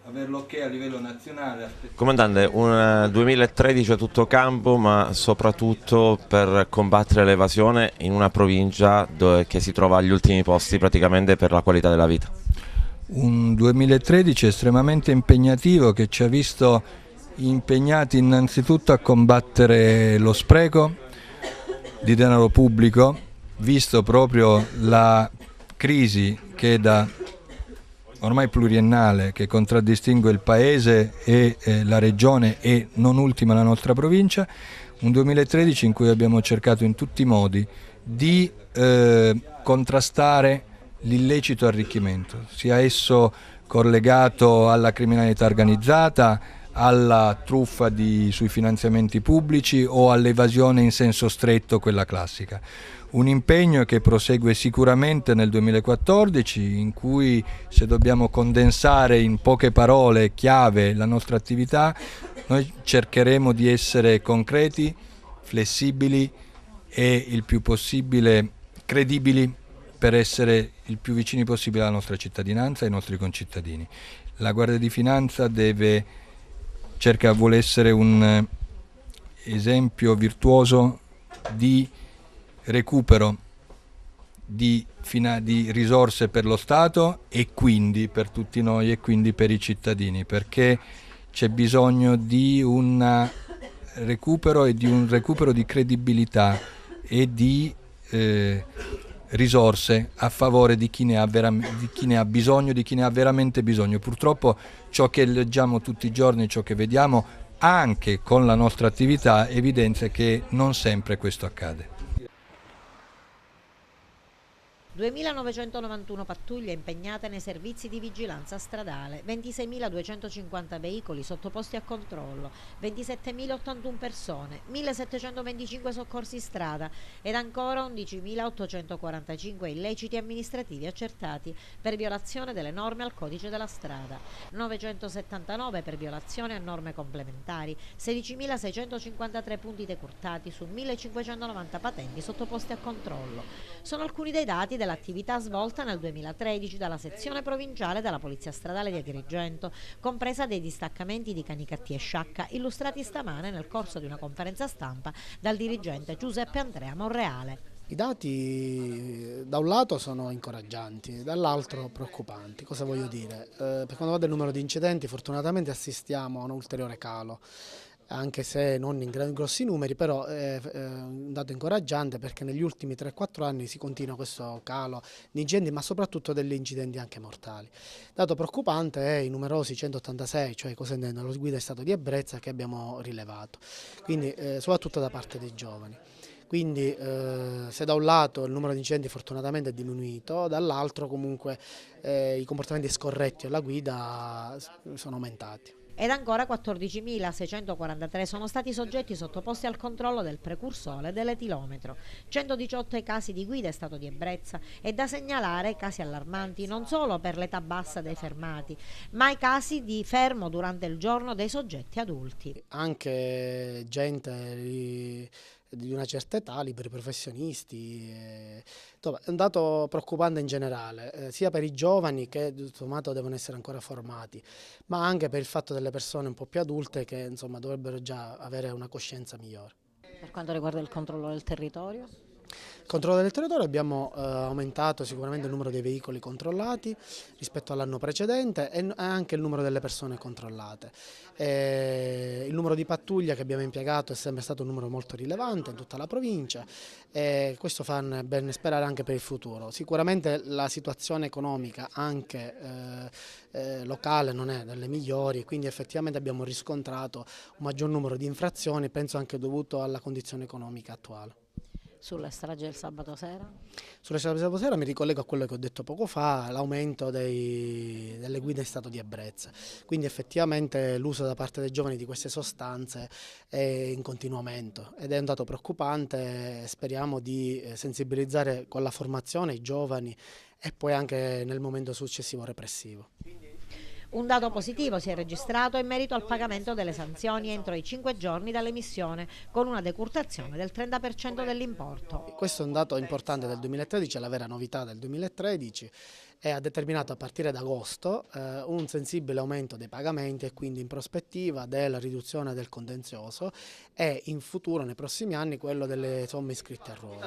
avere l'ok a livello nazionale. Comandante, un 2013 a tutto campo, ma soprattutto per combattere l'evasione in una provincia che si trova agli ultimi posti praticamente per la qualità della vita. Un 2013 estremamente impegnativo che ci ha visto impegnati innanzitutto a combattere lo spreco di denaro pubblico, visto proprio la crisi che da ormai pluriennale che contraddistingue il Paese e la Regione e non ultima la nostra provincia, un 2013 in cui abbiamo cercato in tutti i modi di contrastare l'illecito arricchimento, sia esso collegato alla criminalità organizzata, alla truffa sui finanziamenti pubblici o all'evasione in senso stretto, quella classica. Un impegno che prosegue sicuramente nel 2014, in cui, se dobbiamo condensare in poche parole chiave la nostra attività, noi cercheremo di essere concreti, flessibili e il più possibile credibili per essere il più vicini possibile alla nostra cittadinanza e ai nostri concittadini. La Guardia di Finanza vuole essere un esempio virtuoso di recupero di risorse per lo Stato e quindi per tutti noi e quindi per i cittadini, perché c'è bisogno di un recupero e di un recupero di credibilità e di risorse a favore di chi ne ha bisogno, di chi ne ha veramente bisogno. Purtroppo ciò che leggiamo tutti i giorni, ciò che vediamo anche con la nostra attività evidenzia che non sempre questo accade. 2.991 pattuglie impegnate nei servizi di vigilanza stradale, 26.250 veicoli sottoposti a controllo, 27.081 persone, 1.725 soccorsi in strada ed ancora 11.845 illeciti amministrativi accertati per violazione delle norme al codice della strada, 979 per violazione a norme complementari, 16.653 punti decurtati su 1.590 patenti sottoposti a controllo. Sono alcuni dei dati dell'attività svolta nel 2013 dalla sezione provinciale della Polizia Stradale di Agrigento, compresa dei distaccamenti di Canicattì e Sciacca, illustrati stamane nel corso di una conferenza stampa dal dirigente Giuseppe Andrea Monreale. I dati da un lato sono incoraggianti, dall'altro preoccupanti. Cosa voglio dire? Per quanto riguarda il numero di incidenti, fortunatamente assistiamo a un ulteriore calo, anche se non in grossi numeri, però è un dato incoraggiante perché negli ultimi 3-4 anni si continua questo calo di incidenti, ma soprattutto degli incidenti anche mortali. Dato preoccupante è i numerosi 186, cioè cosa intendo, lo guida in stato di ebbrezza che abbiamo rilevato, quindi soprattutto da parte dei giovani. Quindi se da un lato il numero di incidenti fortunatamente è diminuito, dall'altro comunque i comportamenti scorretti alla guida sono aumentati. Ed ancora 14.643 sono stati soggetti sottoposti al controllo del precursore dell'etilometro, 118 i casi di guida in stato di ebbrezza e da segnalare casi allarmanti non solo per l'età bassa dei fermati, ma i casi di fermo durante il giorno dei soggetti adulti. Anche gente di una certa età, liberi professionisti, insomma, è un dato preoccupante in generale, sia per i giovani che tutto sommato devono essere ancora formati, ma anche per il fatto delle persone un po' più adulte che insomma dovrebbero già avere una coscienza migliore. Per quanto riguarda il controllo del territorio? Controllo del territorio abbiamo aumentato sicuramente il numero dei veicoli controllati rispetto all'anno precedente e anche il numero delle persone controllate. Il numero di pattuglie che abbiamo impiegato è sempre stato un numero molto rilevante in tutta la provincia e questo fa ben sperare anche per il futuro. Sicuramente la situazione economica anche locale non è delle migliori, quindi effettivamente abbiamo riscontrato un maggior numero di infrazioni, penso anche dovuto alla condizione economica attuale. Sulle stragi del sabato sera? Sulle stragi del sabato sera mi ricollego a quello che ho detto poco fa, l'aumento delle guide in stato di ebbrezza. Quindi effettivamente l'uso da parte dei giovani di queste sostanze è in continuo aumento ed è un dato preoccupante. Speriamo di sensibilizzare con la formazione i giovani e poi anche nel momento successivo repressivo. Un dato positivo si è registrato in merito al pagamento delle sanzioni entro i 5 giorni dall'emissione, con una decurtazione del 30% dell'importo. Questo è un dato importante del 2013, è la vera novità del 2013 e ha determinato a partire da agosto un sensibile aumento dei pagamenti e quindi in prospettiva della riduzione del contenzioso e in futuro, nei prossimi anni, quello delle somme iscritte a ruolo.